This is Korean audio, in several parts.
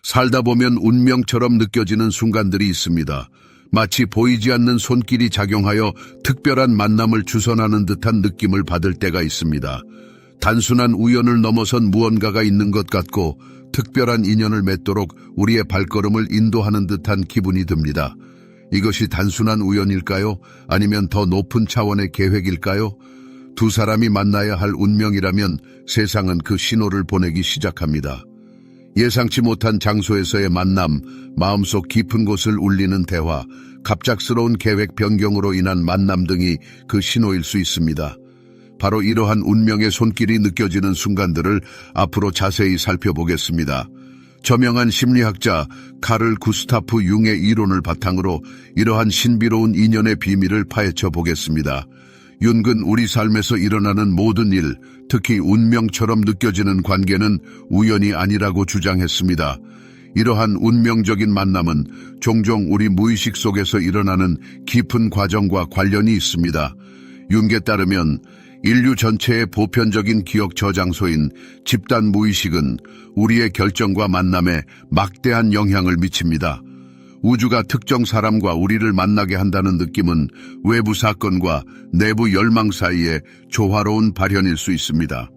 살다 보면 운명처럼 느껴지는 순간들이 있습니다. 마치 보이지 않는 손길이 작용하여 특별한 만남을 주선하는 듯한 느낌을 받을 때가 있습니다. 단순한 우연을 넘어선 무언가가 있는 것 같고 특별한 인연을 맺도록 우리의 발걸음을 인도하는 듯한 기분이 듭니다. 이것이 단순한 우연일까요? 아니면 더 높은 차원의 계획일까요? 두 사람이 만나야 할 운명이라면 세상은 그 신호를 보내기 시작합니다. 예상치 못한 장소에서의 만남, 마음속 깊은 곳을 울리는 대화, 갑작스러운 계획 변경으로 인한 만남 등이 그 신호일 수 있습니다. 바로 이러한 운명의 손길이 느껴지는 순간들을 앞으로 자세히 살펴보겠습니다. 저명한 심리학자 카를 구스타프 융의 이론을 바탕으로 이러한 신비로운 인연의 비밀을 파헤쳐 보겠습니다. 융은 우리 삶에서 일어나는 모든 일, 특히 운명처럼 느껴지는 관계는 우연이 아니라고 주장했습니다. 이러한 운명적인 만남은 종종 우리 무의식 속에서 일어나는 깊은 과정과 관련이 있습니다. 융에 따르면 인류 전체의 보편적인 기억 저장소인 집단 무의식은 우리의 결정과 만남에 막대한 영향을 미칩니다. 우주가 특정 사람과 우리를 만나게 한다는 느낌은 외부 사건과 내부 열망 사이의 조화로운 발현일 수 있습니다.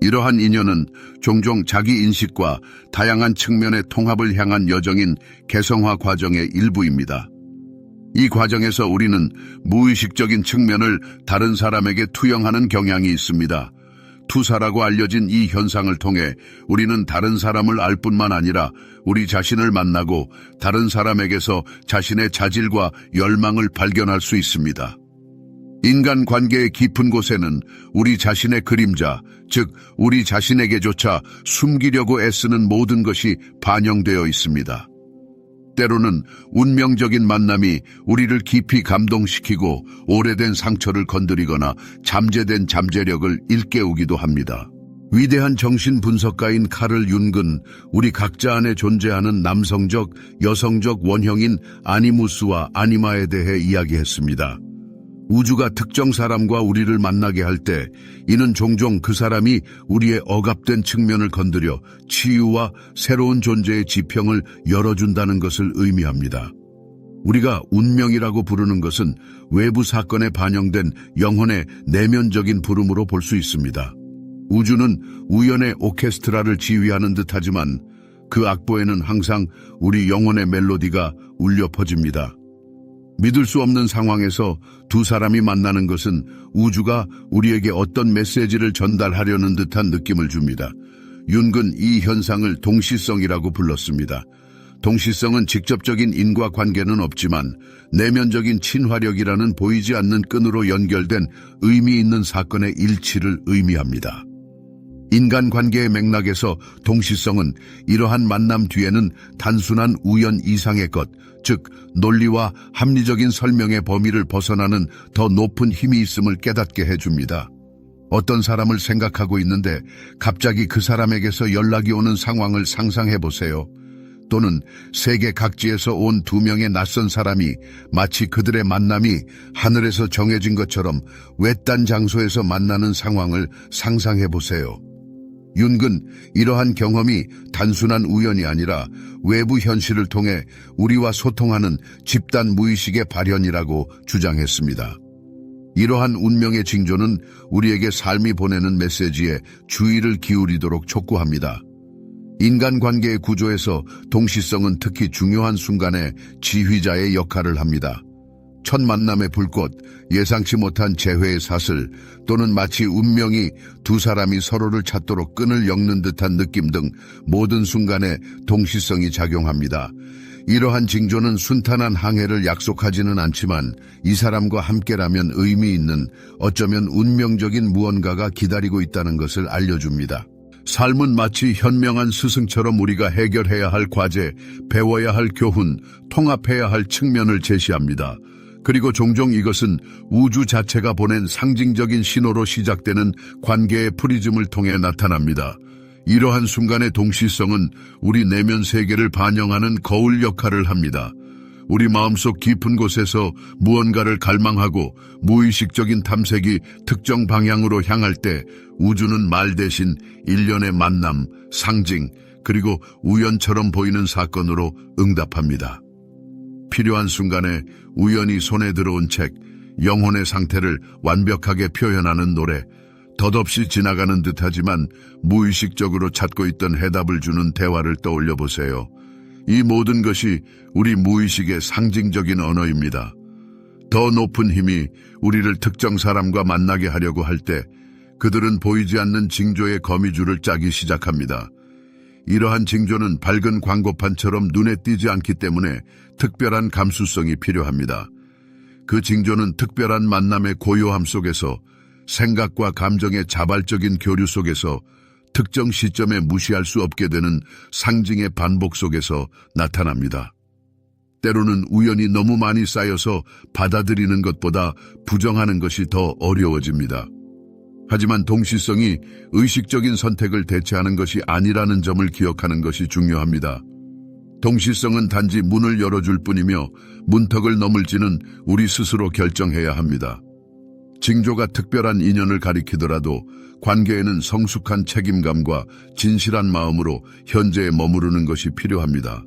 이러한 인연은 종종 자기 인식과 다양한 측면의 통합을 향한 여정인 개성화 과정의 일부입니다. 이 과정에서 우리는 무의식적인 측면을 다른 사람에게 투영하는 경향이 있습니다. 투사라고 알려진 이 현상을 통해 우리는 다른 사람을 알 뿐만 아니라 우리 자신을 만나고 다른 사람에게서 자신의 자질과 열망을 발견할 수 있습니다. 인간 관계의 깊은 곳에는 우리 자신의 그림자, 즉 우리 자신에게조차 숨기려고 애쓰는 모든 것이 반영되어 있습니다. 때로는 운명적인 만남이 우리를 깊이 감동시키고 오래된 상처를 건드리거나 잠재된 잠재력을 일깨우기도 합니다. 위대한 정신분석가인 카를 융은 우리 각자 안에 존재하는 남성적, 여성적 원형인 아니무스와 아니마에 대해 이야기했습니다. 우주가 특정 사람과 우리를 만나게 할 때 이는 종종 그 사람이 우리의 억압된 측면을 건드려 치유와 새로운 존재의 지평을 열어준다는 것을 의미합니다. 우리가 운명이라고 부르는 것은 외부 사건에 반영된 영혼의 내면적인 부름으로 볼 수 있습니다. 우주는 우연의 오케스트라를 지휘하는 듯하지만 그 악보에는 항상 우리 영혼의 멜로디가 울려 퍼집니다. 믿을 수 없는 상황에서 두 사람이 만나는 것은 우주가 우리에게 어떤 메시지를 전달하려는 듯한 느낌을 줍니다. 융은 이 현상을 동시성이라고 불렀습니다. 동시성은 직접적인 인과관계는 없지만 내면적인 친화력이라는 보이지 않는 끈으로 연결된 의미 있는 사건의 일치를 의미합니다. 인간관계의 맥락에서 동시성은 이러한 만남 뒤에는 단순한 우연 이상의 것, 즉 논리와 합리적인 설명의 범위를 벗어나는 더 높은 힘이 있음을 깨닫게 해줍니다. 어떤 사람을 생각하고 있는데 갑자기 그 사람에게서 연락이 오는 상황을 상상해보세요. 또는 세계 각지에서 온 두 명의 낯선 사람이 마치 그들의 만남이 하늘에서 정해진 것처럼 외딴 장소에서 만나는 상황을 상상해보세요. 융은 이러한 경험이 단순한 우연이 아니라 외부 현실을 통해 우리와 소통하는 집단 무의식의 발현이라고 주장했습니다. 이러한 운명의 징조는 우리에게 삶이 보내는 메시지에 주의를 기울이도록 촉구합니다. 인간관계의 구조에서 동시성은 특히 중요한 순간에 지휘자의 역할을 합니다. 첫 만남의 불꽃, 예상치 못한 재회의 사슬, 또는 마치 운명이 두 사람이 서로를 찾도록 끈을 엮는 듯한 느낌 등 모든 순간에 동시성이 작용합니다. 이러한 징조는 순탄한 항해를 약속하지는 않지만 이 사람과 함께라면 의미 있는, 어쩌면 운명적인 무언가가 기다리고 있다는 것을 알려줍니다. 삶은 마치 현명한 스승처럼 우리가 해결해야 할 과제, 배워야 할 교훈, 통합해야 할 측면을 제시합니다. 그리고 종종 이것은 우주 자체가 보낸 상징적인 신호로 시작되는 관계의 프리즘을 통해 나타납니다. 이러한 순간의 동시성은 우리 내면 세계를 반영하는 거울 역할을 합니다. 우리 마음속 깊은 곳에서 무언가를 갈망하고 무의식적인 탐색이 특정 방향으로 향할 때 우주는 말 대신 일련의 만남, 상징, 그리고 우연처럼 보이는 사건으로 응답합니다. 필요한 순간에 우연히 손에 들어온 책, 영혼의 상태를 완벽하게 표현하는 노래, 덧없이 지나가는 듯하지만 무의식적으로 찾고 있던 해답을 주는 대화를 떠올려 보세요. 이 모든 것이 우리 무의식의 상징적인 언어입니다. 더 높은 힘이 우리를 특정 사람과 만나게 하려고 할 때 그들은 보이지 않는 징조의 거미줄을 짜기 시작합니다. 이러한 징조는 밝은 광고판처럼 눈에 띄지 않기 때문에 특별한 감수성이 필요합니다. 그 징조는 특별한 만남의 고요함 속에서, 생각과 감정의 자발적인 교류 속에서, 특정 시점에 무시할 수 없게 되는 상징의 반복 속에서 나타납니다. 때로는 우연이 너무 많이 쌓여서 받아들이는 것보다 부정하는 것이 더 어려워집니다. 하지만 동시성이 의식적인 선택을 대체하는 것이 아니라는 점을 기억하는 것이 중요합니다. 동시성은 단지 문을 열어줄 뿐이며 문턱을 넘을지는 우리 스스로 결정해야 합니다. 징조가 특별한 인연을 가리키더라도 관계에는 성숙한 책임감과 진실한 마음으로 현재에 머무르는 것이 필요합니다.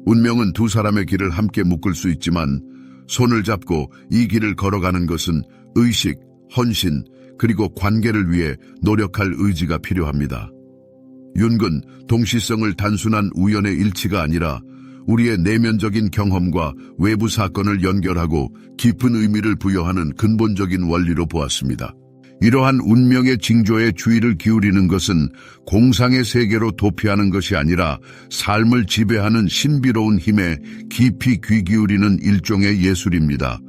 운명은 두 사람의 길을 함께 묶을 수 있지만 손을 잡고 이 길을 걸어가는 것은 의식, 헌신, 그리고 관계를 위해 노력할 의지가 필요합니다. 윤근, 동시성을 단순한 우연의 일치가 아니라 우리의 내면적인 경험과 외부 사건을 연결하고 깊은 의미를 부여하는 근본적인 원리로 보았습니다. 이러한 운명의 징조에 주의를 기울이는 것은 공상의 세계로 도피하는 것이 아니라 삶을 지배하는 신비로운 힘에 깊이 귀 기울이는 일종의 예술입니다.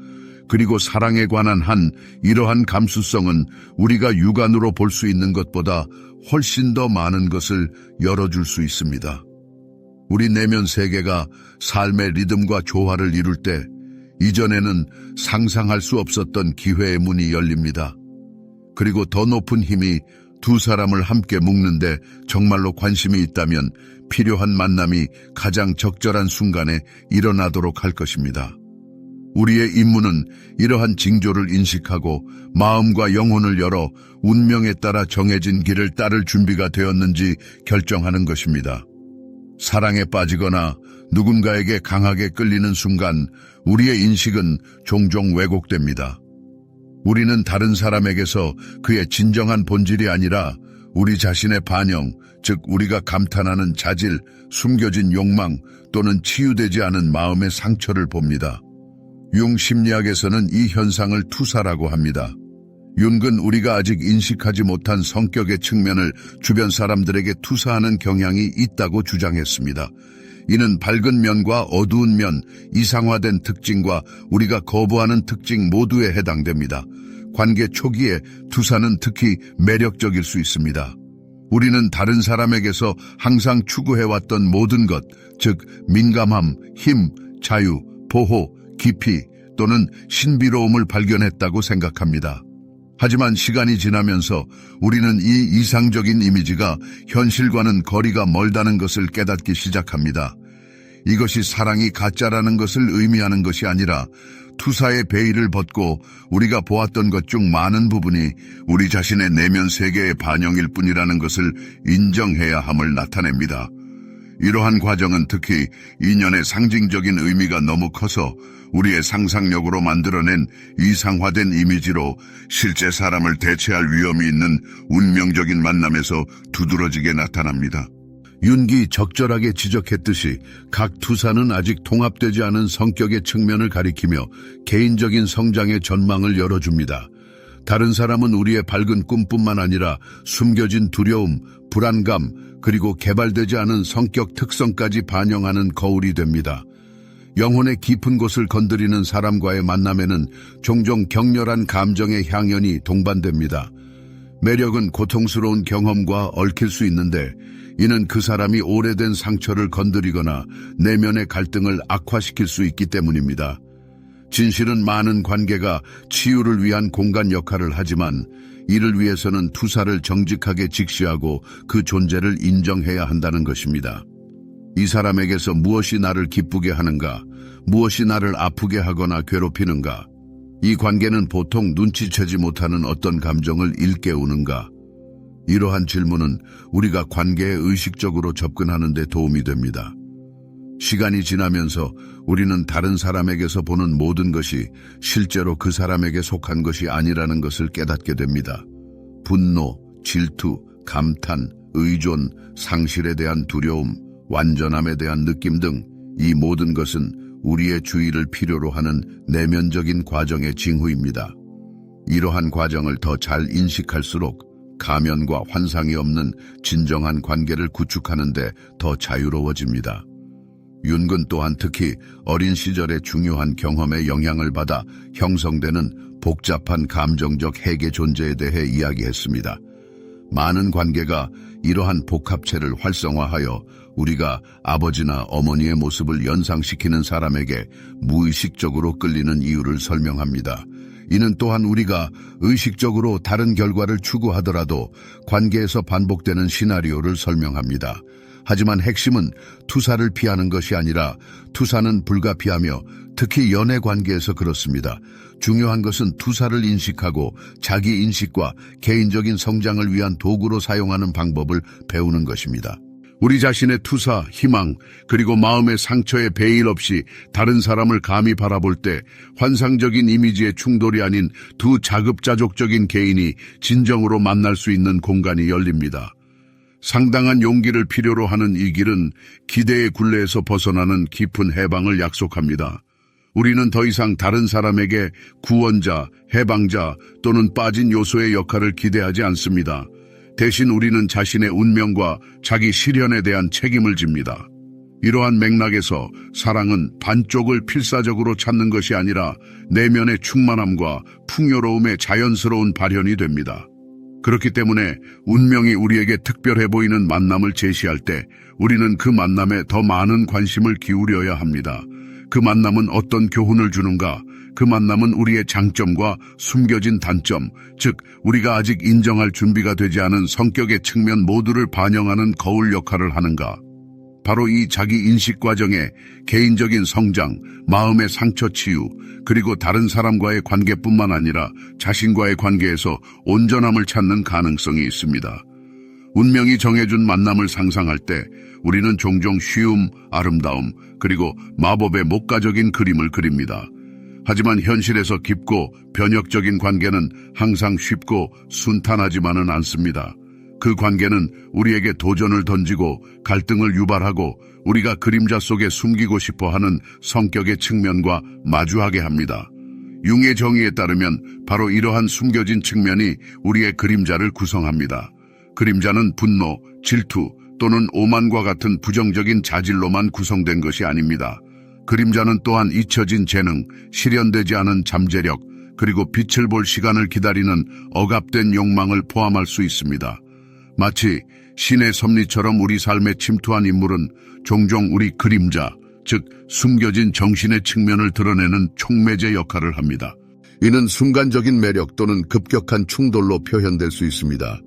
그리고 사랑에 관한 이러한 감수성은 우리가 육안으로 볼 수 있는 것보다 훨씬 더 많은 것을 열어줄 수 있습니다. 우리 내면 세계가 삶의 리듬과 조화를 이룰 때 이전에는 상상할 수 없었던 기회의 문이 열립니다. 그리고 더 높은 힘이 두 사람을 함께 묶는데 정말로 관심이 있다면 필요한 만남이 가장 적절한 순간에 일어나도록 할 것입니다. 우리의 임무는 이러한 징조를 인식하고 마음과 영혼을 열어 운명에 따라 정해진 길을 따를 준비가 되었는지 결정하는 것입니다. 사랑에 빠지거나 누군가에게 강하게 끌리는 순간 우리의 인식은 종종 왜곡됩니다. 우리는 다른 사람에게서 그의 진정한 본질이 아니라 우리 자신의 반영, 즉 우리가 감탄하는 자질, 숨겨진 욕망 또는 치유되지 않은 마음의 상처를 봅니다. 융 심리학에서는 이 현상을 투사라고 합니다. 융은 우리가 아직 인식하지 못한 성격의 측면을 주변 사람들에게 투사하는 경향이 있다고 주장했습니다. 이는 밝은 면과 어두운 면, 이상화된 특징과 우리가 거부하는 특징 모두에 해당됩니다. 관계 초기에 투사는 특히 매력적일 수 있습니다. 우리는 다른 사람에게서 항상 추구해왔던 모든 것, 즉 민감함, 힘, 자유, 보호, 깊이 또는 신비로움을 발견했다고 생각합니다. 하지만 시간이 지나면서 우리는 이 이상적인 이미지가 현실과는 거리가 멀다는 것을 깨닫기 시작합니다. 이것이 사랑이 가짜라는 것을 의미하는 것이 아니라 투사의 베일을 벗고 우리가 보았던 것 중 많은 부분이 우리 자신의 내면 세계의 반영일 뿐이라는 것을 인정해야 함을 나타냅니다. 이러한 과정은 특히 인연의 상징적인 의미가 너무 커서 우리의 상상력으로 만들어낸 이상화된 이미지로 실제 사람을 대체할 위험이 있는 운명적인 만남에서 두드러지게 나타납니다. 윤기 적절하게 지적했듯이 각 투사는 아직 통합되지 않은 성격의 측면을 가리키며 개인적인 성장의 전망을 열어줍니다. 다른 사람은 우리의 밝은 꿈뿐만 아니라 숨겨진 두려움, 불안감, 그리고 개발되지 않은 성격 특성까지 반영하는 거울이 됩니다. 영혼의 깊은 곳을 건드리는 사람과의 만남에는 종종 격렬한 감정의 향연이 동반됩니다. 매력은 고통스러운 경험과 얽힐 수 있는데 이는 그 사람이 오래된 상처를 건드리거나 내면의 갈등을 악화시킬 수 있기 때문입니다. 진실은 많은 관계가 치유를 위한 공간 역할을 하지만 이를 위해서는 투사를 정직하게 직시하고 그 존재를 인정해야 한다는 것입니다. 이 사람에게서 무엇이 나를 기쁘게 하는가, 무엇이 나를 아프게 하거나 괴롭히는가, 이 관계는 보통 눈치채지 못하는 어떤 감정을 일깨우는가, 이러한 질문은 우리가 관계에 의식적으로 접근하는 데 도움이 됩니다. 시간이 지나면서 우리는 다른 사람에게서 보는 모든 것이 실제로 그 사람에게 속한 것이 아니라는 것을 깨닫게 됩니다. 분노, 질투, 감탄, 의존, 상실에 대한 두려움, 완전함에 대한 느낌 등 이 모든 것은 우리의 주의를 필요로 하는 내면적인 과정의 징후입니다. 이러한 과정을 더 잘 인식할수록 가면과 환상이 없는 진정한 관계를 구축하는 데 더 자유로워집니다. 윤근 또한 특히 어린 시절의 중요한 경험에 영향을 받아 형성되는 복잡한 감정적 해계 존재에 대해 이야기했습니다. 많은 관계가 이러한 복합체를 활성화하여 우리가 아버지나 어머니의 모습을 연상시키는 사람에게 무의식적으로 끌리는 이유를 설명합니다. 이는 또한 우리가 의식적으로 다른 결과를 추구하더라도 관계에서 반복되는 시나리오를 설명합니다. 하지만 핵심은 투사를 피하는 것이 아니라 투사는 불가피하며 특히 연애 관계에서 그렇습니다. 중요한 것은 투사를 인식하고 자기 인식과 개인적인 성장을 위한 도구로 사용하는 방법을 배우는 것입니다. 우리 자신의 투사, 희망, 그리고 마음의 상처에 배일 없이 다른 사람을 감히 바라볼 때 환상적인 이미지의 충돌이 아닌 두 자급자족적인 개인이 진정으로 만날 수 있는 공간이 열립니다. 상당한 용기를 필요로 하는 이 길은 기대의 굴레에서 벗어나는 깊은 해방을 약속합니다. 우리는 더 이상 다른 사람에게 구원자, 해방자 또는 빠진 요소의 역할을 기대하지 않습니다. 대신 우리는 자신의 운명과 자기 실현에 대한 책임을 집니다. 이러한 맥락에서 사랑은 반쪽을 필사적으로 찾는 것이 아니라 내면의 충만함과 풍요로움의 자연스러운 발현이 됩니다. 그렇기 때문에 운명이 우리에게 특별해 보이는 만남을 제시할 때 우리는 그 만남에 더 많은 관심을 기울여야 합니다. 그 만남은 어떤 교훈을 주는가? 그 만남은 우리의 장점과 숨겨진 단점, 즉 우리가 아직 인정할 준비가 되지 않은 성격의 측면 모두를 반영하는 거울 역할을 하는가? 바로 이 자기 인식 과정에 개인적인 성장, 마음의 상처 치유, 그리고 다른 사람과의 관계뿐만 아니라 자신과의 관계에서 온전함을 찾는 가능성이 있습니다. 운명이 정해준 만남을 상상할 때 우리는 종종 쉬움, 아름다움, 그리고 마법의 목가적인 그림을 그립니다. 하지만 현실에서 깊고 변혁적인 관계는 항상 쉽고 순탄하지만은 않습니다. 그 관계는 우리에게 도전을 던지고 갈등을 유발하고 우리가 그림자 속에 숨기고 싶어하는 성격의 측면과 마주하게 합니다. 융의 정의에 따르면 바로 이러한 숨겨진 측면이 우리의 그림자를 구성합니다. 그림자는 분노, 질투 또는 오만과 같은 부정적인 자질로만 구성된 것이 아닙니다. 그림자는 또한 잊혀진 재능, 실현되지 않은 잠재력, 그리고 빛을 볼 시간을 기다리는 억압된 욕망을 포함할 수 있습니다. 마치 신의 섭리처럼 우리 삶에 침투한 인물은 종종 우리 그림자, 즉 숨겨진 정신의 측면을 드러내는 촉매제 역할을 합니다. 이는 순간적인 매력 또는 급격한 충돌로 표현될 수 있습니다.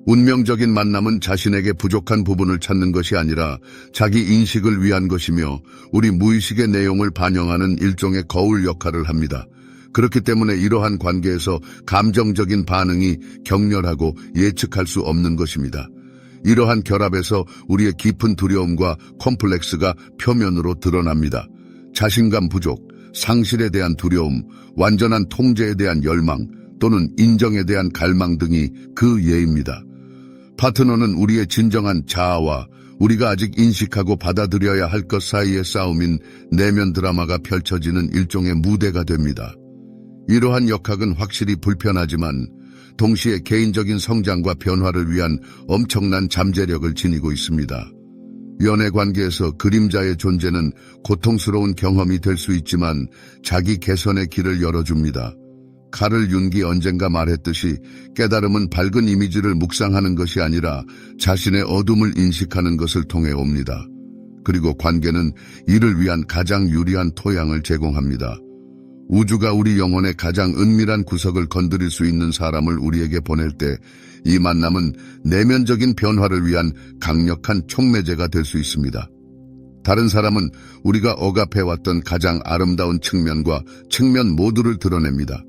운명적인 만남은 자신에게 부족한 부분을 찾는 것이 아니라 자기 인식을 위한 것이며 우리 무의식의 내용을 반영하는 일종의 거울 역할을 합니다. 그렇기 때문에 이러한 관계에서 감정적인 반응이 격렬하고 예측할 수 없는 것입니다. 이러한 결합에서 우리의 깊은 두려움과 컴플렉스가 표면으로 드러납니다. 자신감 부족, 상실에 대한 두려움, 완전한 통제에 대한 열망 또는 인정에 대한 갈망 등이 그 예입니다. 파트너는 우리의 진정한 자아와 우리가 아직 인식하고 받아들여야 할 것 사이의 싸움인 내면 드라마가 펼쳐지는 일종의 무대가 됩니다. 이러한 역학은 확실히 불편하지만 동시에 개인적인 성장과 변화를 위한 엄청난 잠재력을 지니고 있습니다. 연애 관계에서 그림자의 존재는 고통스러운 경험이 될 수 있지만 자기 개선의 길을 열어줍니다. 카를 융이 언젠가 말했듯이 깨달음은 밝은 이미지를 묵상하는 것이 아니라 자신의 어둠을 인식하는 것을 통해 옵니다. 그리고 관계는 이를 위한 가장 유리한 토양을 제공합니다. 우주가 우리 영혼의 가장 은밀한 구석을 건드릴 수 있는 사람을 우리에게 보낼 때 이 만남은 내면적인 변화를 위한 강력한 촉매제가 될 수 있습니다. 다른 사람은 우리가 억압해왔던 가장 아름다운 측면과 측면 모두를 드러냅니다.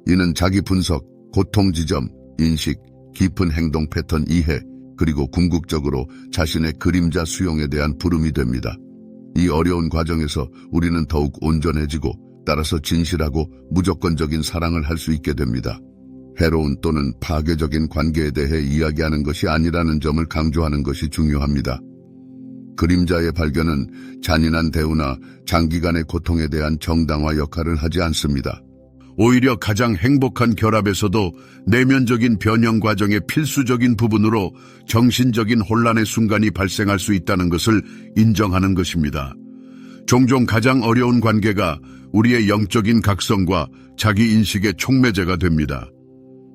이는 자기 분석, 고통 지점, 인식, 깊은 행동 패턴 이해, 그리고 궁극적으로 자신의 그림자 수용에 대한 부름이 됩니다. 이 어려운 과정에서 우리는 더욱 온전해지고 따라서 진실하고 무조건적인 사랑을 할 수 있게 됩니다. 해로운 또는 파괴적인 관계에 대해 이야기하는 것이 아니라는 점을 강조하는 것이 중요합니다. 그림자의 발견은 잔인한 대우나 장기간의 고통에 대한 정당화 역할을 하지 않습니다. 오히려 가장 행복한 결합에서도 내면적인 변형 과정의 필수적인 부분으로 정신적인 혼란의 순간이 발생할 수 있다는 것을 인정하는 것입니다. 종종 가장 어려운 관계가 우리의 영적인 각성과 자기인식의 촉매제가 됩니다.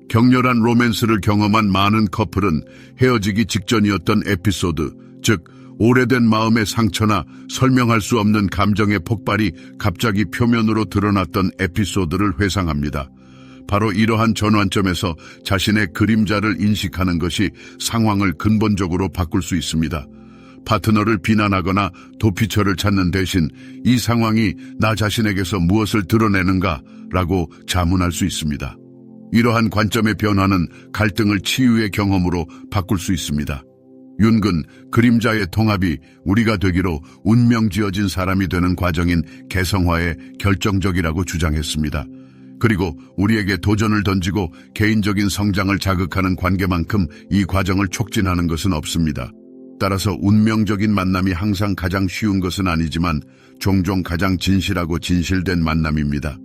격렬한 로맨스를 경험한 많은 커플은 헤어지기 직전이었던 에피소드, 즉 오래된 마음의 상처나 설명할 수 없는 감정의 폭발이 갑자기 표면으로 드러났던 에피소드를 회상합니다. 바로 이러한 전환점에서 자신의 그림자를 인식하는 것이 상황을 근본적으로 바꿀 수 있습니다. 파트너를 비난하거나 도피처를 찾는 대신 이 상황이 나 자신에게서 무엇을 드러내는가라고 자문할 수 있습니다. 이러한 관점의 변화는 갈등을 치유의 경험으로 바꿀 수 있습니다. 윤근, 그림자의 통합이 우리가 되기로 운명 지어진 사람이 되는 과정인 개성화에 결정적이라고 주장했습니다. 그리고 우리에게 도전을 던지고 개인적인 성장을 자극하는 관계만큼 이 과정을 촉진하는 것은 없습니다. 따라서 운명적인 만남이 항상 가장 쉬운 것은 아니지만 종종 가장 진실하고 진실된 만남입니다.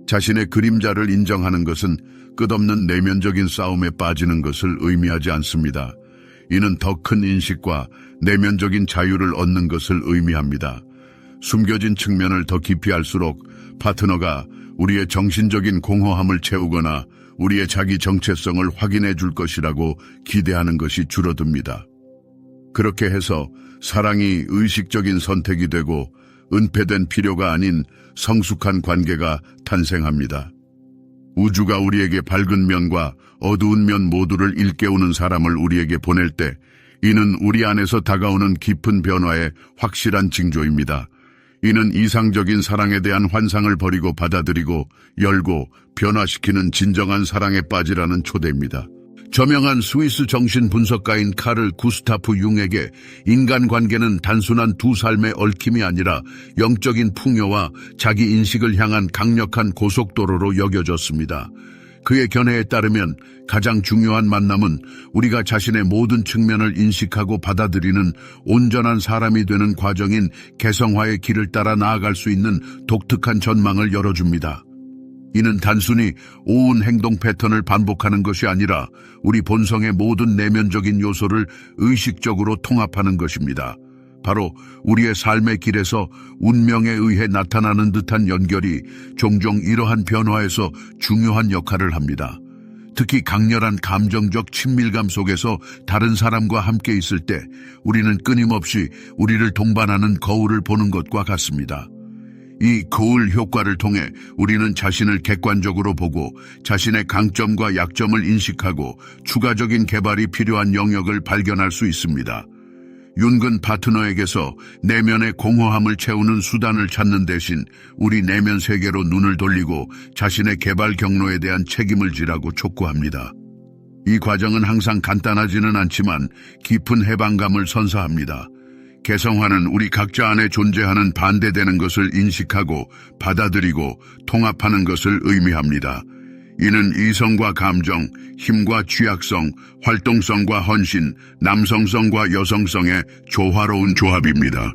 자신의 그림자를 인정하는 것은 끝없는 내면적인 싸움에 빠지는 것을 의미하지 않습니다. 이는 더 큰 인식과 내면적인 자유를 얻는 것을 의미합니다. 숨겨진 측면을 더 깊이 알수록 파트너가 우리의 정신적인 공허함을 채우거나 우리의 자기 정체성을 확인해 줄 것이라고 기대하는 것이 줄어듭니다. 그렇게 해서 사랑이 의식적인 선택이 되고 은폐된 필요가 아닌 성숙한 관계가 탄생합니다. 우주가 우리에게 밝은 면과 어두운 면 모두를 일깨우는 사람을 우리에게 보낼 때 이는 우리 안에서 다가오는 깊은 변화의 확실한 징조입니다. 이는 이상적인 사랑에 대한 환상을 버리고 받아들이고 열고 변화시키는 진정한 사랑에 빠지라는 초대입니다. 저명한 스위스 정신 분석가인 카를 구스타프 융에게 인간관계는 단순한 두 삶의 얽힘이 아니라 영적인 풍요와 자기 인식을 향한 강력한 고속도로로 여겨졌습니다. 그의 견해에 따르면 가장 중요한 만남은 우리가 자신의 모든 측면을 인식하고 받아들이는 온전한 사람이 되는 과정인 개성화의 길을 따라 나아갈 수 있는 독특한 전망을 열어줍니다. 이는 단순히 오은 행동 패턴을 반복하는 것이 아니라 우리 본성의 모든 내면적인 요소를 의식적으로 통합하는 것입니다. 바로 우리의 삶의 길에서 운명에 의해 나타나는 듯한 연결이 종종 이러한 변화에서 중요한 역할을 합니다. 특히 강렬한 감정적 친밀감 속에서 다른 사람과 함께 있을 때 우리는 끊임없이 우리를 동반하는 거울을 보는 것과 같습니다. 이 거울 효과를 통해 우리는 자신을 객관적으로 보고 자신의 강점과 약점을 인식하고 추가적인 개발이 필요한 영역을 발견할 수 있습니다. 윤근 파트너에게서 내면의 공허함을 채우는 수단을 찾는 대신 우리 내면 세계로 눈을 돌리고 자신의 개발 경로에 대한 책임을 지라고 촉구합니다. 이 과정은 항상 간단하지는 않지만 깊은 해방감을 선사합니다. 개성화는 우리 각자 안에 존재하는 반대되는 것을 인식하고 받아들이고 통합하는 것을 의미합니다. 이는 이성과 감정, 힘과 취약성, 활동성과 헌신, 남성성과 여성성의 조화로운 조합입니다.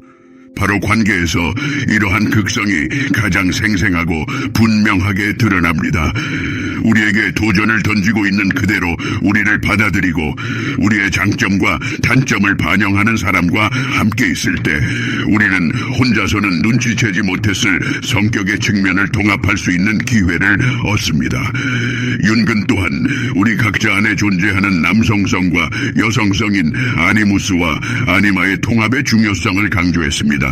바로 관계에서 이러한 극성이 가장 생생하고 분명하게 드러납니다. 우리에게 도전을 던지고 있는 그대로 우리를 받아들이고 우리의 장점과 단점을 반영하는 사람과 함께 있을 때 우리는 혼자서는 눈치채지 못했을 성격의 측면을 통합할 수 있는 기회를 얻습니다. 윤근 또한 우리 각자 안에 존재하는 남성성과 여성성인 아니무스와 아니마의 통합의 중요성을 강조했습니다.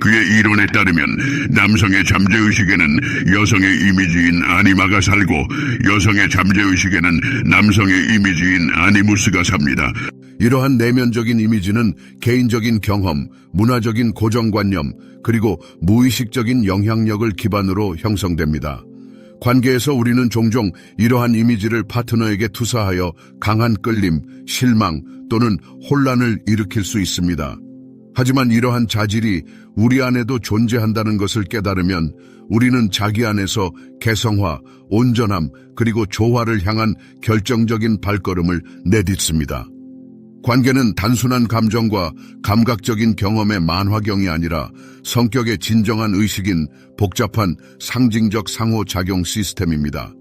그의 이론에 따르면 남성의 잠재의식에는 여성의 이미지인 아니마가 살고 여성의 잠재의식에는 남성의 이미지인 아니무스가 삽니다. 이러한 내면적인 이미지는 개인적인 경험, 문화적인 고정관념, 그리고 무의식적인 영향력을 기반으로 형성됩니다. 관계에서 우리는 종종 이러한 이미지를 파트너에게 투사하여 강한 끌림, 실망 또는 혼란을 일으킬 수 있습니다. 하지만 이러한 자질이 우리 안에도 존재한다는 것을 깨달으면 우리는 자기 안에서 개성화, 온전함, 그리고 조화를 향한 결정적인 발걸음을 내딛습니다. 관계는 단순한 감정과 감각적인 경험의 만화경이 아니라 성격의 진정한 의식인 복잡한 상징적 상호작용 시스템입니다.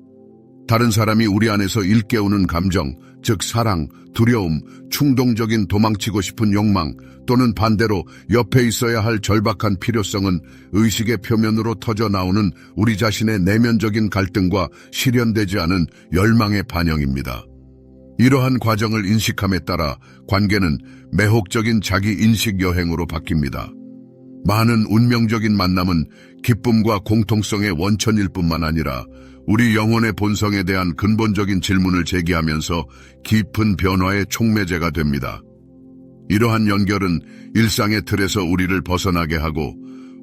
다른 사람이 우리 안에서 일깨우는 감정, 즉 사랑, 두려움, 충동적인 도망치고 싶은 욕망 또는 반대로 옆에 있어야 할 절박한 필요성은 의식의 표면으로 터져 나오는 우리 자신의 내면적인 갈등과 실현되지 않은 열망의 반영입니다. 이러한 과정을 인식함에 따라 관계는 매혹적인 자기 인식 여행으로 바뀝니다. 많은 운명적인 만남은 기쁨과 공통성의 원천일 뿐만 아니라 우리 영혼의 본성에 대한 근본적인 질문을 제기하면서 깊은 변화의 촉매제가 됩니다. 이러한 연결은 일상의 틀에서 우리를 벗어나게 하고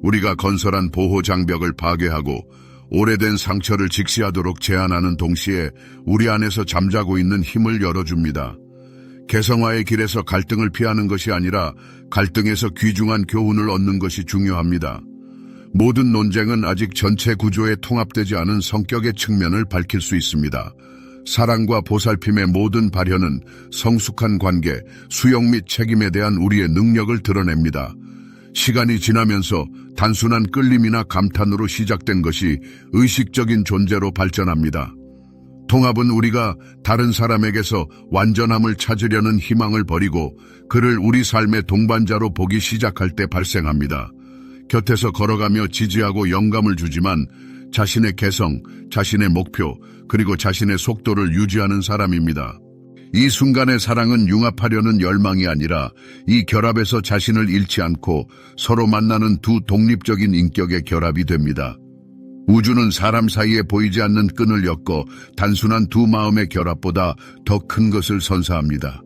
우리가 건설한 보호 장벽을 파괴하고 오래된 상처를 직시하도록 제한하는 동시에 우리 안에서 잠자고 있는 힘을 열어줍니다. 개성화의 길에서 갈등을 피하는 것이 아니라 갈등에서 귀중한 교훈을 얻는 것이 중요합니다. 모든 논쟁은 아직 전체 구조에 통합되지 않은 성격의 측면을 밝힐 수 있습니다. 사랑과 보살핌의 모든 발현은 성숙한 관계, 수용 및 책임에 대한 우리의 능력을 드러냅니다. 시간이 지나면서 단순한 끌림이나 감탄으로 시작된 것이 의식적인 존재로 발전합니다. 통합은 우리가 다른 사람에게서 완전함을 찾으려는 희망을 버리고 그를 우리 삶의 동반자로 보기 시작할 때 발생합니다. 곁에서 걸어가며 지지하고 영감을 주지만 자신의 개성, 자신의 목표, 그리고 자신의 속도를 유지하는 사람입니다. 이 순간의 사랑은 융합하려는 열망이 아니라 이 결합에서 자신을 잃지 않고 서로 만나는 두 독립적인 인격의 결합이 됩니다. 우주는 사람 사이에 보이지 않는 끈을 엮어 단순한 두 마음의 결합보다 더 큰 것을 선사합니다.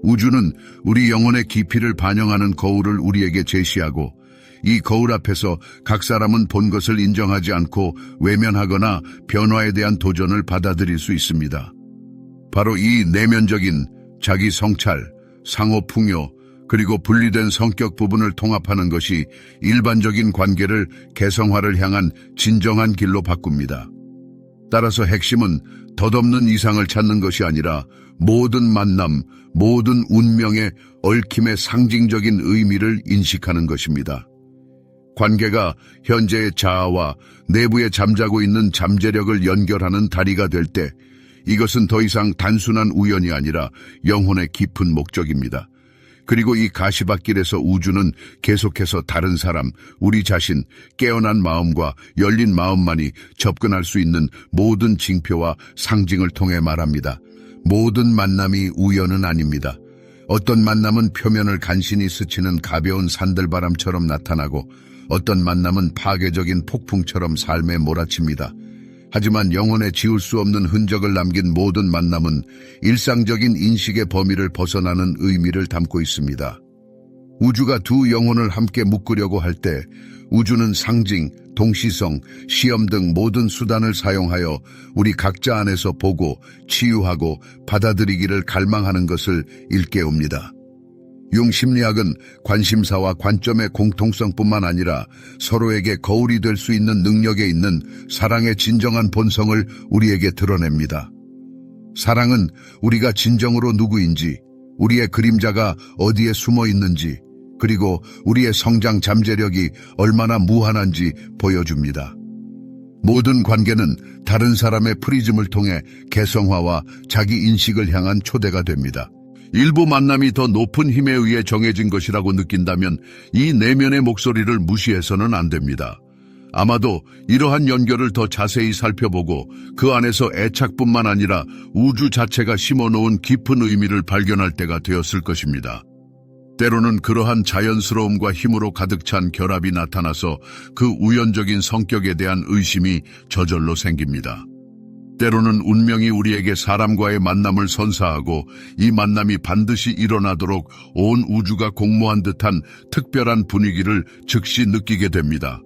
우주는 우리 영혼의 깊이를 반영하는 거울을 우리에게 제시하고 이 거울 앞에서 각 사람은 본 것을 인정하지 않고 외면하거나 변화에 대한 도전을 받아들일 수 있습니다. 바로 이 내면적인 자기 성찰, 상호 풍요, 그리고 분리된 성격 부분을 통합하는 것이 일반적인 관계를 개성화를 향한 진정한 길로 바꿉니다. 따라서 핵심은 덧없는 이상을 찾는 것이 아니라 모든 만남, 모든 운명의 얽힘의 상징적인 의미를 인식하는 것입니다. 관계가 현재의 자아와 내부에 잠자고 있는 잠재력을 연결하는 다리가 될 때 이것은 더 이상 단순한 우연이 아니라 영혼의 깊은 목적입니다. 그리고 이 가시밭길에서 우주는 계속해서 다른 사람, 우리 자신, 깨어난 마음과 열린 마음만이 접근할 수 있는 모든 징표와 상징을 통해 말합니다. 모든 만남이 우연은 아닙니다. 어떤 만남은 표면을 간신히 스치는 가벼운 산들바람처럼 나타나고 어떤 만남은 파괴적인 폭풍처럼 삶에 몰아칩니다. 하지만 영혼에 지울 수 없는 흔적을 남긴 모든 만남은 일상적인 인식의 범위를 벗어나는 의미를 담고 있습니다. 우주가 두 영혼을 함께 묶으려고 할 때 우주는 상징, 동시성, 시험 등 모든 수단을 사용하여 우리 각자 안에서 보고 치유하고 받아들이기를 갈망하는 것을 일깨웁니다. 융 심리학은 관심사와 관점의 공통성뿐만 아니라 서로에게 거울이 될 수 있는 능력에 있는 사랑의 진정한 본성을 우리에게 드러냅니다. 사랑은 우리가 진정으로 누구인지, 우리의 그림자가 어디에 숨어 있는지, 그리고 우리의 성장 잠재력이 얼마나 무한한지 보여줍니다. 모든 관계는 다른 사람의 프리즘을 통해 개성화와 자기 인식을 향한 초대가 됩니다. 일부 만남이 더 높은 힘에 의해 정해진 것이라고 느낀다면 이 내면의 목소리를 무시해서는 안 됩니다. 아마도 이러한 연결을 더 자세히 살펴보고 그 안에서 애착뿐만 아니라 우주 자체가 심어놓은 깊은 의미를 발견할 때가 되었을 것입니다. 때로는 그러한 자연스러움과 힘으로 가득 찬 결합이 나타나서 그 우연적인 성격에 대한 의심이 저절로 생깁니다. 때로는 운명이 우리에게 사람과의 만남을 선사하고 이 만남이 반드시 일어나도록 온 우주가 공모한 듯한 특별한 분위기를 즉시 느끼게 됩니다.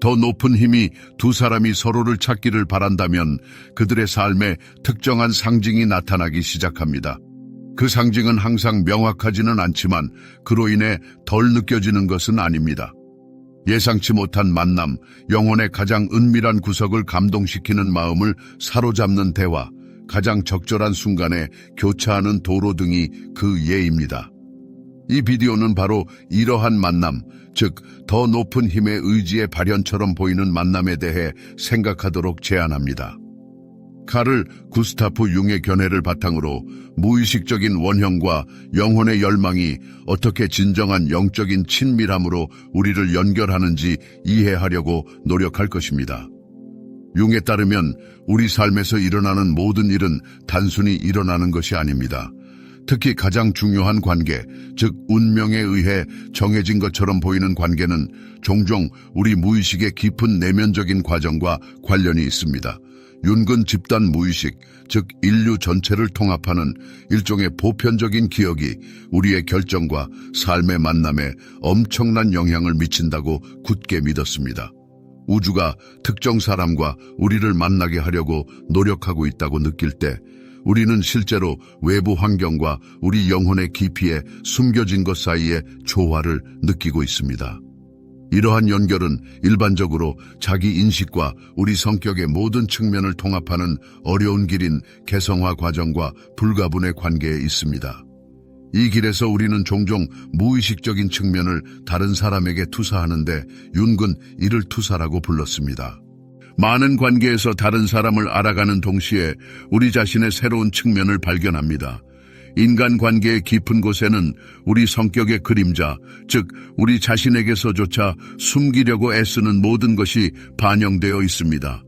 더 높은 힘이 두 사람이 서로를 찾기를 바란다면 그들의 삶에 특정한 상징이 나타나기 시작합니다. 그 상징은 항상 명확하지는 않지만 그로 인해 덜 느껴지는 것은 아닙니다. 예상치 못한 만남, 영혼의 가장 은밀한 구석을 감동시키는 마음을 사로잡는 대화, 가장 적절한 순간에 교차하는 도로 등이 그 예입니다. 이 비디오는 바로 이러한 만남, 즉 더 높은 힘의 의지의 발현처럼 보이는 만남에 대해 생각하도록 제안합니다. 카를 구스타프 융의 견해를 바탕으로 무의식적인 원형과 영혼의 열망이 어떻게 진정한 영적인 친밀함으로 우리를 연결하는지 이해하려고 노력할 것입니다. 융에 따르면 우리 삶에서 일어나는 모든 일은 단순히 일어나는 것이 아닙니다. 특히 가장 중요한 관계, 즉 운명에 의해 정해진 것처럼 보이는 관계는 종종 우리 무의식의 깊은 내면적인 과정과 관련이 있습니다. 윤근 집단 무의식, 즉 인류 전체를 통합하는 일종의 보편적인 기억이 우리의 결정과 삶의 만남에 엄청난 영향을 미친다고 굳게 믿었습니다. 우주가 특정 사람과 우리를 만나게 하려고 노력하고 있다고 느낄 때 우리는 실제로 외부 환경과 우리 영혼의 깊이에 숨겨진 것 사이에 조화를 느끼고 있습니다. 이러한 연결은 일반적으로 자기 인식과 우리 성격의 모든 측면을 통합하는 어려운 길인 개성화 과정과 불가분의 관계에 있습니다. 이 길에서 우리는 종종 무의식적인 측면을 다른 사람에게 투사하는데 윤근 이를 투사라고 불렀습니다. 많은 관계에서 다른 사람을 알아가는 동시에 우리 자신의 새로운 측면을 발견합니다. 인간관계의 깊은 곳에는 우리 성격의 그림자, 즉 우리 자신에게서조차 숨기려고 애쓰는 모든 것이 반영되어 있습니다.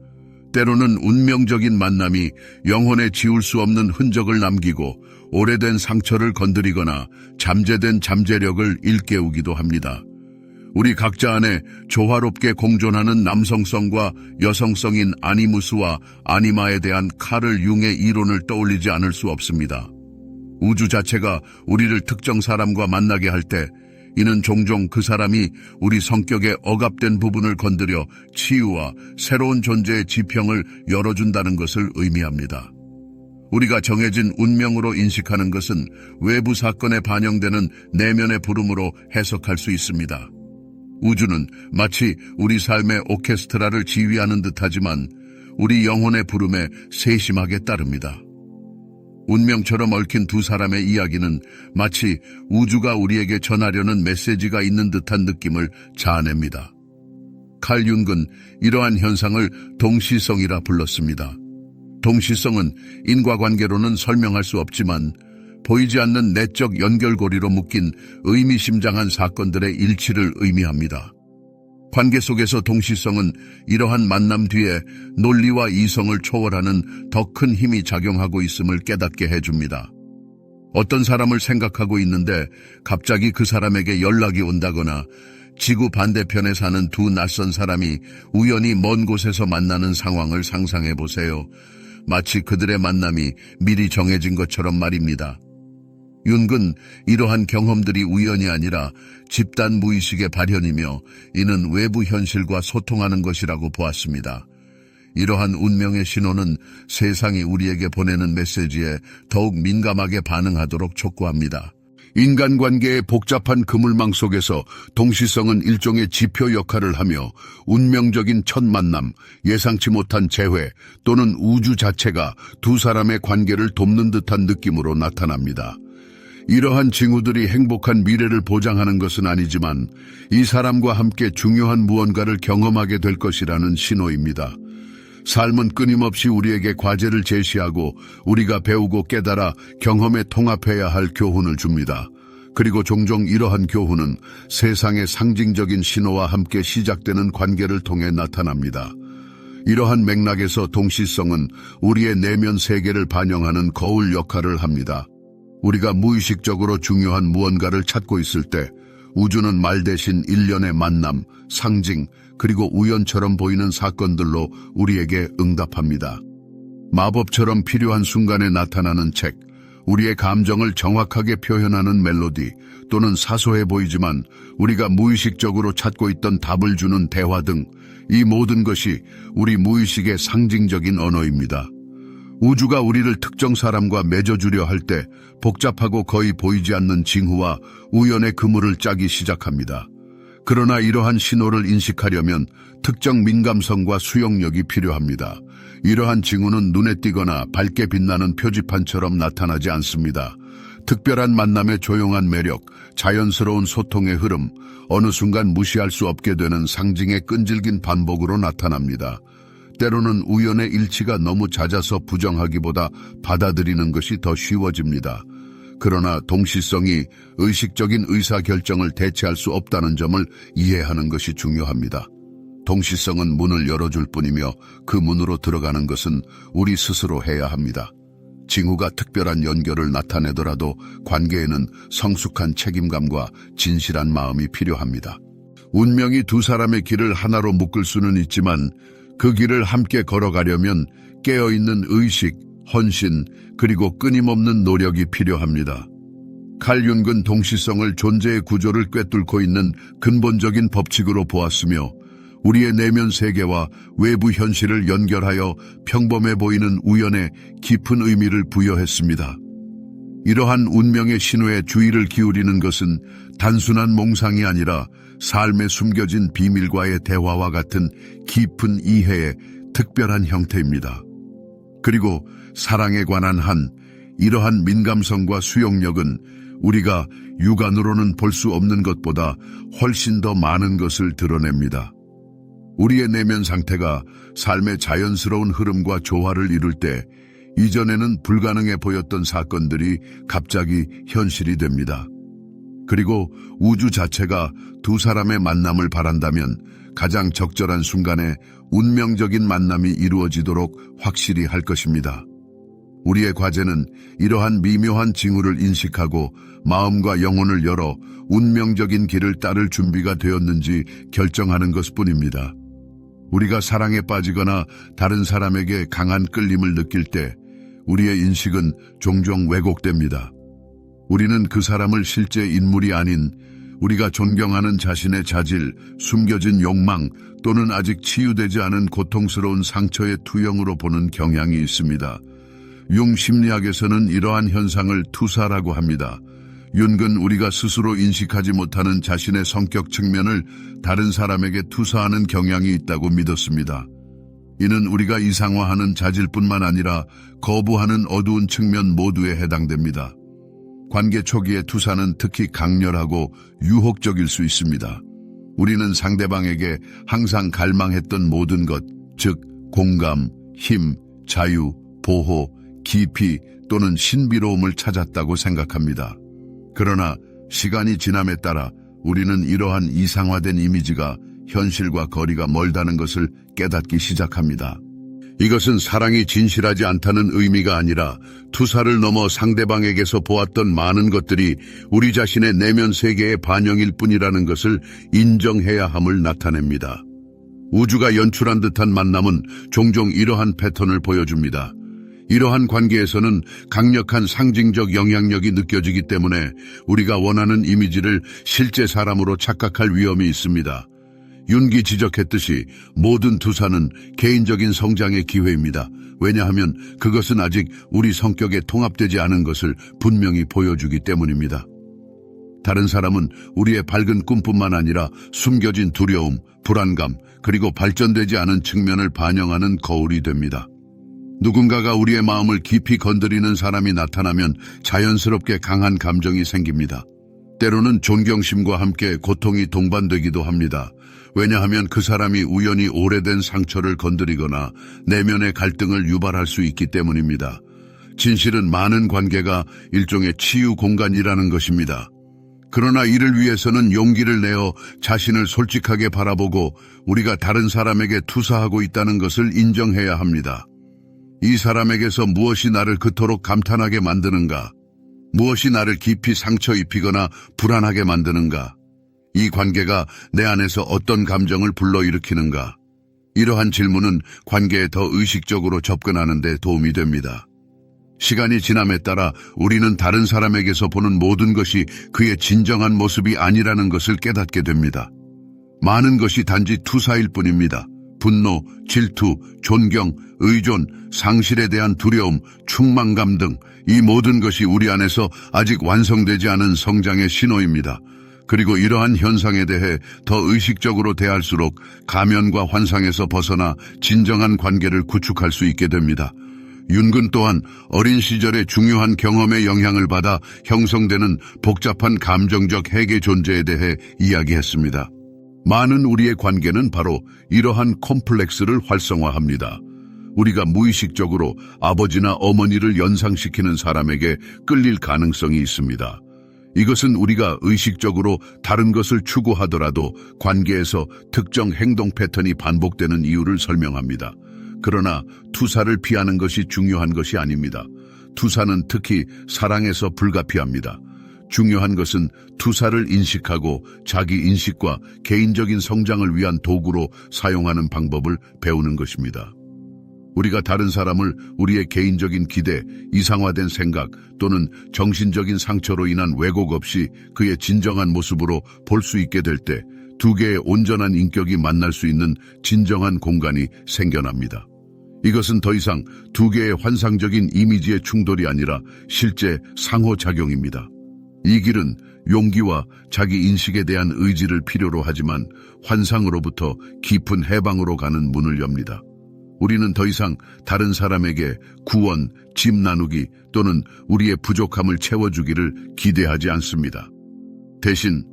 때로는 운명적인 만남이 영혼에 지울 수 없는 흔적을 남기고 오래된 상처를 건드리거나 잠재된 잠재력을 일깨우기도 합니다. 우리 각자 안에 조화롭게 공존하는 남성성과 여성성인 아니무스와 아니마에 대한 카를 융의 이론을 떠올리지 않을 수 없습니다. 우주 자체가 우리를 특정 사람과 만나게 할 때 이는 종종 그 사람이 우리 성격의 억압된 부분을 건드려 치유와 새로운 존재의 지평을 열어준다는 것을 의미합니다. 우리가 정해진 운명으로 인식하는 것은 외부 사건에 반영되는 내면의 부름으로 해석할 수 있습니다. 우주는 마치 우리 삶의 오케스트라를 지휘하는 듯하지만 우리 영혼의 부름에 세심하게 따릅니다. 운명처럼 얽힌 두 사람의 이야기는 마치 우주가 우리에게 전하려는 메시지가 있는 듯한 느낌을 자아냅니다. 칼 융은 이러한 현상을 동시성이라 불렀습니다. 동시성은 인과관계로는 설명할 수 없지만 보이지 않는 내적 연결고리로 묶인 의미심장한 사건들의 일치를 의미합니다. 관계 속에서 동시성은 이러한 만남 뒤에 논리와 이성을 초월하는 더 큰 힘이 작용하고 있음을 깨닫게 해줍니다. 어떤 사람을 생각하고 있는데 갑자기 그 사람에게 연락이 온다거나 지구 반대편에 사는 두 낯선 사람이 우연히 먼 곳에서 만나는 상황을 상상해 보세요. 마치 그들의 만남이 미리 정해진 것처럼 말입니다. 윤근 이러한 경험들이 우연이 아니라 집단 무의식의 발현이며 이는 외부 현실과 소통하는 것이라고 보았습니다. 이러한 운명의 신호는 세상이 우리에게 보내는 메시지에 더욱 민감하게 반응하도록 촉구합니다. 인간관계의 복잡한 그물망 속에서 동시성은 일종의 지표 역할을 하며 운명적인 첫 만남, 예상치 못한 재회 또는 우주 자체가 두 사람의 관계를 돕는 듯한 느낌으로 나타납니다. 이러한 징후들이 행복한 미래를 보장하는 것은 아니지만 이 사람과 함께 중요한 무언가를 경험하게 될 것이라는 신호입니다. 삶은 끊임없이 우리에게 과제를 제시하고 우리가 배우고 깨달아 경험에 통합해야 할 교훈을 줍니다. 그리고 종종 이러한 교훈은 세상의 상징적인 신호와 함께 시작되는 관계를 통해 나타납니다. 이러한 맥락에서 동시성은 우리의 내면 세계를 반영하는 거울 역할을 합니다. 우리가 무의식적으로 중요한 무언가를 찾고 있을 때 우주는 말 대신 일련의 만남, 상징, 그리고 우연처럼 보이는 사건들로 우리에게 응답합니다. 마법처럼 필요한 순간에 나타나는 책, 우리의 감정을 정확하게 표현하는 멜로디, 또는 사소해 보이지만 우리가 무의식적으로 찾고 있던 답을 주는 대화 등 이 모든 것이 우리 무의식의 상징적인 언어입니다. 우주가 우리를 특정 사람과 맺어주려 할 때 복잡하고 거의 보이지 않는 징후와 우연의 그물을 짜기 시작합니다. 그러나 이러한 신호를 인식하려면 특정 민감성과 수용력이 필요합니다. 이러한 징후는 눈에 띄거나 밝게 빛나는 표지판처럼 나타나지 않습니다. 특별한 만남의 조용한 매력, 자연스러운 소통의 흐름, 어느 순간 무시할 수 없게 되는 상징의 끈질긴 반복으로 나타납니다. 때로는 우연의 일치가 너무 잦아서 부정하기보다 받아들이는 것이 더 쉬워집니다. 그러나 동시성이 의식적인 의사결정을 대체할 수 없다는 점을 이해하는 것이 중요합니다. 동시성은 문을 열어줄 뿐이며 그 문으로 들어가는 것은 우리 스스로 해야 합니다. 징후가 특별한 연결을 나타내더라도 관계에는 성숙한 책임감과 진실한 마음이 필요합니다. 운명이 두 사람의 길을 하나로 묶을 수는 있지만 그 길을 함께 걸어가려면 깨어있는 의식, 헌신, 그리고 끊임없는 노력이 필요합니다. 칼 융은 동시성을 존재의 구조를 꿰뚫고 있는 근본적인 법칙으로 보았으며 우리의 내면 세계와 외부 현실을 연결하여 평범해 보이는 우연에 깊은 의미를 부여했습니다. 이러한 운명의 신호에 주의를 기울이는 것은 단순한 몽상이 아니라 삶에 숨겨진 비밀과의 대화와 같은 깊은 이해의 특별한 형태입니다. 그리고 사랑에 관한 이러한 민감성과 수용력은 우리가 육안으로는 볼 수 없는 것보다 훨씬 더 많은 것을 드러냅니다. 우리의 내면 상태가 삶의 자연스러운 흐름과 조화를 이룰 때 이전에는 불가능해 보였던 사건들이 갑자기 현실이 됩니다. 그리고 우주 자체가 두 사람의 만남을 바란다면 가장 적절한 순간에 운명적인 만남이 이루어지도록 확실히 할 것입니다. 우리의 과제는 이러한 미묘한 징후를 인식하고 마음과 영혼을 열어 운명적인 길을 따를 준비가 되었는지 결정하는 것뿐입니다. 우리가 사랑에 빠지거나 다른 사람에게 강한 끌림을 느낄 때 우리의 인식은 종종 왜곡됩니다. 우리는 그 사람을 실제 인물이 아닌 우리가 존경하는 자신의 자질, 숨겨진 욕망 또는 아직 치유되지 않은 고통스러운 상처의 투영으로 보는 경향이 있습니다. 융 심리학에서는 이러한 현상을 투사라고 합니다. 융은 우리가 스스로 인식하지 못하는 자신의 성격 측면을 다른 사람에게 투사하는 경향이 있다고 믿었습니다. 이는 우리가 이상화하는 자질뿐만 아니라 거부하는 어두운 측면 모두에 해당됩니다. 관계 초기의 투사는 특히 강렬하고 유혹적일 수 있습니다. 우리는 상대방에게 항상 갈망했던 모든 것, 즉 공감, 힘, 자유, 보호, 깊이 또는 신비로움을 찾았다고 생각합니다. 그러나 시간이 지남에 따라 우리는 이러한 이상화된 이미지가 현실과 거리가 멀다는 것을 깨닫기 시작합니다. 이것은 사랑이 진실하지 않다는 의미가 아니라 투사를 넘어 상대방에게서 보았던 많은 것들이 우리 자신의 내면 세계의 반영일 뿐이라는 것을 인정해야 함을 나타냅니다. 우주가 연출한 듯한 만남은 종종 이러한 패턴을 보여줍니다. 이러한 관계에서는 강력한 상징적 영향력이 느껴지기 때문에 우리가 원하는 이미지를 실제 사람으로 착각할 위험이 있습니다. 윤기 지적했듯이 모든 투사는 개인적인 성장의 기회입니다. 왜냐하면 그것은 아직 우리 성격에 통합되지 않은 것을 분명히 보여주기 때문입니다. 다른 사람은 우리의 밝은 꿈뿐만 아니라 숨겨진 두려움, 불안감, 그리고 발전되지 않은 측면을 반영하는 거울이 됩니다. 누군가가 우리의 마음을 깊이 건드리는 사람이 나타나면 자연스럽게 강한 감정이 생깁니다. 때로는 존경심과 함께 고통이 동반되기도 합니다. 왜냐하면 그 사람이 우연히 오래된 상처를 건드리거나 내면의 갈등을 유발할 수 있기 때문입니다. 진실은 많은 관계가 일종의 치유 공간이라는 것입니다. 그러나 이를 위해서는 용기를 내어 자신을 솔직하게 바라보고 우리가 다른 사람에게 투사하고 있다는 것을 인정해야 합니다. 이 사람에게서 무엇이 나를 그토록 감탄하게 만드는가? 무엇이 나를 깊이 상처 입히거나 불안하게 만드는가? 이 관계가 내 안에서 어떤 감정을 불러일으키는가? 이러한 질문은 관계에 더 의식적으로 접근하는 데 도움이 됩니다. 시간이 지남에 따라 우리는 다른 사람에게서 보는 모든 것이 그의 진정한 모습이 아니라는 것을 깨닫게 됩니다. 많은 것이 단지 투사일 뿐입니다. 분노, 질투, 존경, 의존, 상실에 대한 두려움, 충만감 등 이 모든 것이 우리 안에서 아직 완성되지 않은 성장의 신호입니다. 그리고 이러한 현상에 대해 더 의식적으로 대할수록 가면과 환상에서 벗어나 진정한 관계를 구축할 수 있게 됩니다. 윤근 또한 어린 시절의 중요한 경험의 영향을 받아 형성되는 복잡한 감정적 핵의 존재에 대해 이야기했습니다. 많은 우리의 관계는 바로 이러한 콤플렉스를 활성화합니다. 우리가 무의식적으로 아버지나 어머니를 연상시키는 사람에게 끌릴 가능성이 있습니다. 이것은 우리가 의식적으로 다른 것을 추구하더라도 관계에서 특정 행동 패턴이 반복되는 이유를 설명합니다. 그러나 투사를 피하는 것이 중요한 것이 아닙니다. 투사는 특히 사랑에서 불가피합니다. 중요한 것은 투사를 인식하고 자기 인식과 개인적인 성장을 위한 도구로 사용하는 방법을 배우는 것입니다. 우리가 다른 사람을 우리의 개인적인 기대, 이상화된 생각 또는 정신적인 상처로 인한 왜곡 없이 그의 진정한 모습으로 볼 수 있게 될 때 두 개의 온전한 인격이 만날 수 있는 진정한 공간이 생겨납니다. 이것은 더 이상 두 개의 환상적인 이미지의 충돌이 아니라 실제 상호작용입니다. 이 길은 용기와 자기 인식에 대한 의지를 필요로 하지만 환상으로부터 깊은 해방으로 가는 문을 엽니다. 우리는 더 이상 다른 사람에게 구원, 짐 나누기 또는 우리의 부족함을 채워주기를 기대하지 않습니다. 대신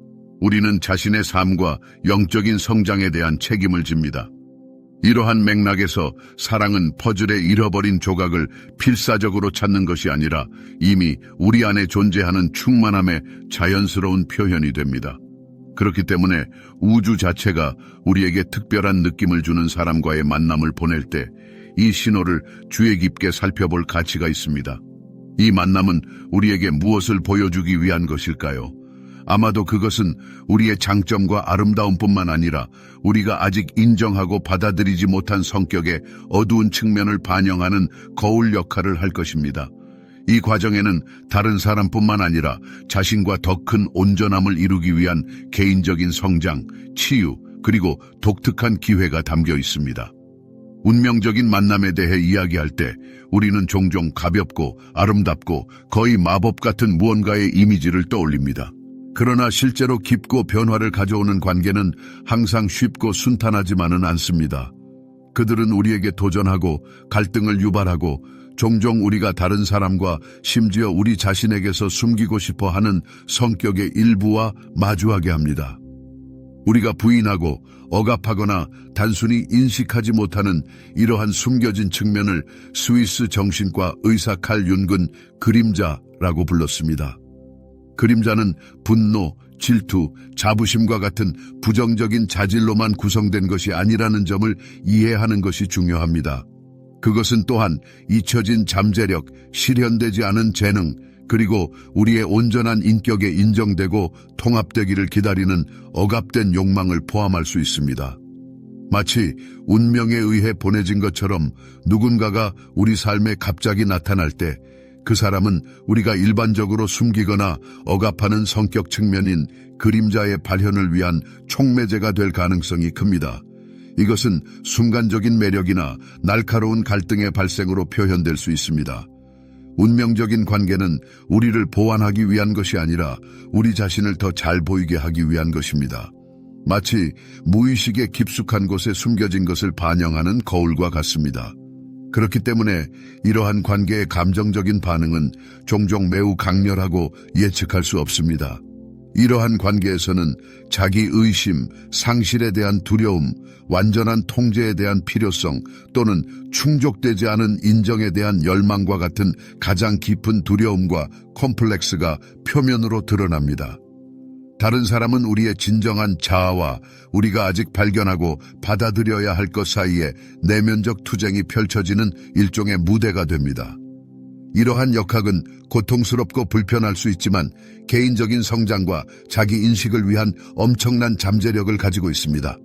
우리는 자신의 삶과 영적인 성장에 대한 책임을 집니다. 이러한 맥락에서 사랑은 퍼즐의 잃어버린 조각을 필사적으로 찾는 것이 아니라 이미 우리 안에 존재하는 충만함의 자연스러운 표현이 됩니다. 그렇기 때문에 우주 자체가 우리에게 특별한 느낌을 주는 사람과의 만남을 보낼 때 이 신호를 주의 깊게 살펴볼 가치가 있습니다. 이 만남은 우리에게 무엇을 보여주기 위한 것일까요? 아마도 그것은 우리의 장점과 아름다움뿐만 아니라 우리가 아직 인정하고 받아들이지 못한 성격의 어두운 측면을 반영하는 거울 역할을 할 것입니다. 이 과정에는 다른 사람뿐만 아니라 자신과 더 큰 온전함을 이루기 위한 개인적인 성장, 치유, 그리고 독특한 기회가 담겨 있습니다. 운명적인 만남에 대해 이야기할 때 우리는 종종 가볍고 아름답고 거의 마법 같은 무언가의 이미지를 떠올립니다. 그러나 실제로 깊고 변화를 가져오는 관계는 항상 쉽고 순탄하지만은 않습니다. 그들은 우리에게 도전하고 갈등을 유발하고 종종 우리가 다른 사람과 심지어 우리 자신에게서 숨기고 싶어 하는 성격의 일부와 마주하게 합니다. 우리가 부인하고 억압하거나 단순히 인식하지 못하는 이러한 숨겨진 측면을 스위스 정신과 의사 칼 윤근 그림자라고 불렀습니다. 그림자는 분노, 질투, 자부심과 같은 부정적인 자질로만 구성된 것이 아니라는 점을 이해하는 것이 중요합니다. 그것은 또한 잊혀진 잠재력, 실현되지 않은 재능, 그리고 우리의 온전한 인격에 인정되고 통합되기를 기다리는 억압된 욕망을 포함할 수 있습니다. 마치 운명에 의해 보내진 것처럼 누군가가 우리 삶에 갑자기 나타날 때 그 사람은 우리가 일반적으로 숨기거나 억압하는 성격 측면인 그림자의 발현을 위한 촉매제가 될 가능성이 큽니다. 이것은 순간적인 매력이나 날카로운 갈등의 발생으로 표현될 수 있습니다. 운명적인 관계는 우리를 보완하기 위한 것이 아니라 우리 자신을 더 잘 보이게 하기 위한 것입니다. 마치 무의식의 깊숙한 곳에 숨겨진 것을 반영하는 거울과 같습니다. 그렇기 때문에 이러한 관계의 감정적인 반응은 종종 매우 강렬하고 예측할 수 없습니다. 이러한 관계에서는 자기 의심, 상실에 대한 두려움, 완전한 통제에 대한 필요성 또는 충족되지 않은 인정에 대한 열망과 같은 가장 깊은 두려움과 콤플렉스가 표면으로 드러납니다. 다른 사람은 우리의 진정한 자아와 우리가 아직 발견하고 받아들여야 할 것 사이에 내면적 투쟁이 펼쳐지는 일종의 무대가 됩니다. 이러한 역학은 고통스럽고 불편할 수 있지만 개인적인 성장과 자기 인식을 위한 엄청난 잠재력을 가지고 있습니다.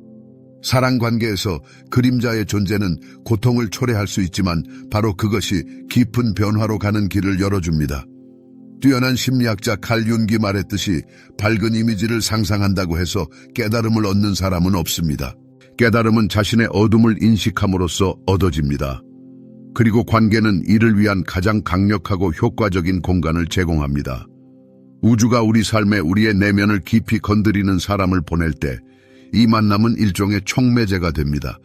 사랑 관계에서 그림자의 존재는 고통을 초래할 수 있지만 바로 그것이 깊은 변화로 가는 길을 열어줍니다. 뛰어난 심리학자 칼 윤기 말했듯이 밝은 이미지를 상상한다고 해서 깨달음을 얻는 사람은 없습니다. 깨달음은 자신의 어둠을 인식함으로써 얻어집니다. 그리고 관계는 이를 위한 가장 강력하고 효과적인 공간을 제공합니다. 우주가 우리 삶에 우리의 내면을 깊이 건드리는 사람을 보낼 때 이 만남은 일종의 촉매제가 됩니다.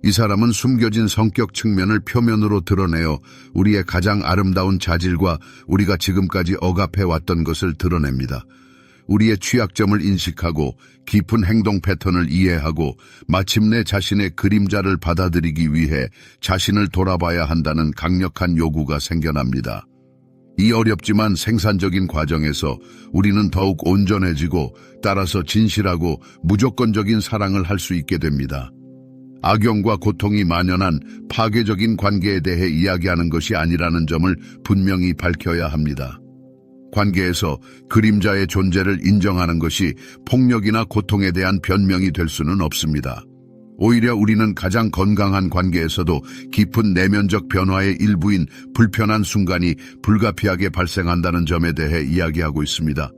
이 사람은 숨겨진 성격 측면을 표면으로 드러내어 우리의 가장 아름다운 자질과 우리가 지금까지 억압해왔던 것을 드러냅니다. 우리의 취약점을 인식하고 깊은 행동 패턴을 이해하고 마침내 자신의 그림자를 받아들이기 위해 자신을 돌아봐야 한다는 강력한 요구가 생겨납니다. 이 어렵지만 생산적인 과정에서 우리는 더욱 온전해지고 따라서 진실하고 무조건적인 사랑을 할 수 있게 됩니다. 악영과 고통이 만연한 파괴적인 관계에 대해 이야기하는 것이 아니라는 점을 분명히 밝혀야 합니다. 관계에서 그림자의 존재를 인정하는 것이 폭력이나 고통에 대한 변명이 될 수는 없습니다. 오히려 우리는 가장 건강한 관계에서도 깊은 내면적 변화의 일부인 불편한 순간이 불가피하게 발생한다는 점에 대해 이야기하고 있습니다.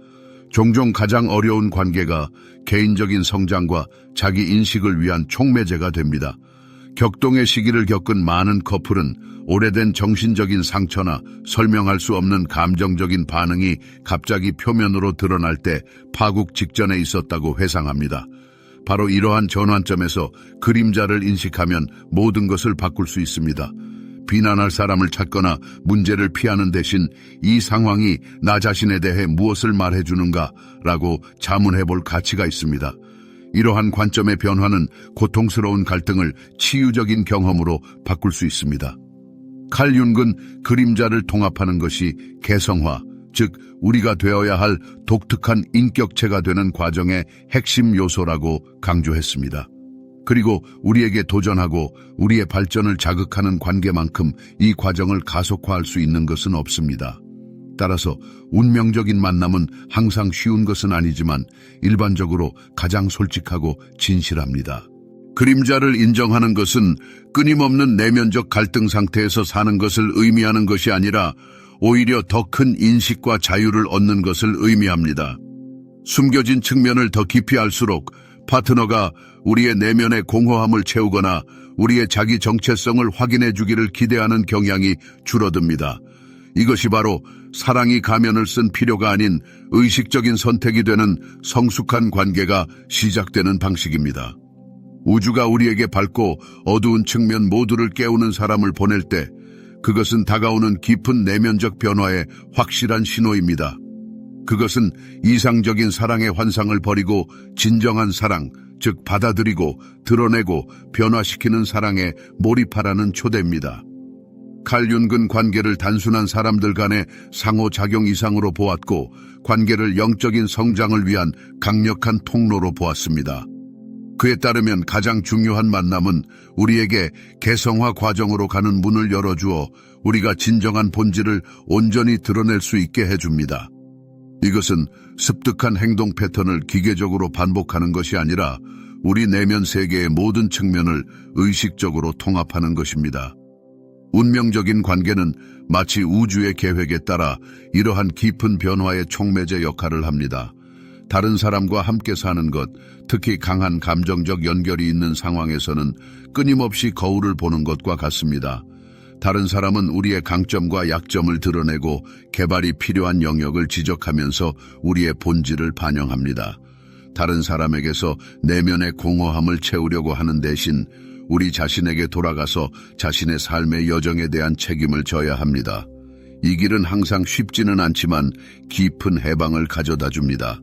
종종 가장 어려운 관계가 개인적인 성장과 자기 인식을 위한 촉매제가 됩니다. 격동의 시기를 겪은 많은 커플은 오래된 정신적인 상처나 설명할 수 없는 감정적인 반응이 갑자기 표면으로 드러날 때 파국 직전에 있었다고 회상합니다. 바로 이러한 전환점에서 그림자를 인식하면 모든 것을 바꿀 수 있습니다. 비난할 사람을 찾거나 문제를 피하는 대신 이 상황이 나 자신에 대해 무엇을 말해주는가라고 자문해볼 가치가 있습니다. 이러한 관점의 변화는 고통스러운 갈등을 치유적인 경험으로 바꿀 수 있습니다. 칼 융은 그림자를 통합하는 것이 개성화, 즉 우리가 되어야 할 독특한 인격체가 되는 과정의 핵심 요소라고 강조했습니다. 그리고 우리에게 도전하고 우리의 발전을 자극하는 관계만큼 이 과정을 가속화할 수 있는 것은 없습니다. 따라서 운명적인 만남은 항상 쉬운 것은 아니지만 일반적으로 가장 솔직하고 진실합니다. 그림자를 인정하는 것은 끊임없는 내면적 갈등 상태에서 사는 것을 의미하는 것이 아니라 오히려 더 큰 인식과 자유를 얻는 것을 의미합니다. 숨겨진 측면을 더 깊이 알수록 파트너가 우리의 내면의 공허함을 채우거나 우리의 자기 정체성을 확인해 주기를 기대하는 경향이 줄어듭니다. 이것이 바로 사랑이 가면을 쓴 필요가 아닌 의식적인 선택이 되는 성숙한 관계가 시작되는 방식입니다. 우주가 우리에게 밝고 어두운 측면 모두를 깨우는 사람을 보낼 때 그것은 다가오는 깊은 내면적 변화의 확실한 신호입니다. 그것은 이상적인 사랑의 환상을 버리고 진정한 사랑, 즉 받아들이고 드러내고 변화시키는 사랑에 몰입하라는 초대입니다. 칼 융은 관계를 단순한 사람들 간의 상호작용 이상으로 보았고 관계를 영적인 성장을 위한 강력한 통로로 보았습니다. 그에 따르면 가장 중요한 만남은 우리에게 개성화 과정으로 가는 문을 열어주어 우리가 진정한 본질을 온전히 드러낼 수 있게 해줍니다. 이것은 습득한 행동 패턴을 기계적으로 반복하는 것이 아니라 우리 내면 세계의 모든 측면을 의식적으로 통합하는 것입니다. 운명적인 관계는 마치 우주의 계획에 따라 이러한 깊은 변화의 촉매제 역할을 합니다. 다른 사람과 함께 사는 것, 특히 강한 감정적 연결이 있는 상황에서는 끊임없이 거울을 보는 것과 같습니다. 다른 사람은 우리의 강점과 약점을 드러내고 개발이 필요한 영역을 지적하면서 우리의 본질을 반영합니다. 다른 사람에게서 내면의 공허함을 채우려고 하는 대신 우리 자신에게 돌아가서 자신의 삶의 여정에 대한 책임을 져야 합니다. 이 길은 항상 쉽지는 않지만 깊은 해방을 가져다 줍니다.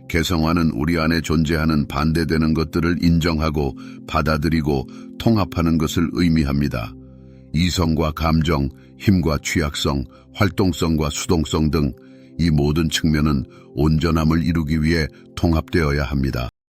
개성화는 우리 안에 존재하는 반대되는 것들을 인정하고 받아들이고 통합하는 것을 의미합니다. 이성과 감정, 힘과 취약성, 활동성과 수동성 등 이 모든 측면은 온전함을 이루기 위해 통합되어야 합니다.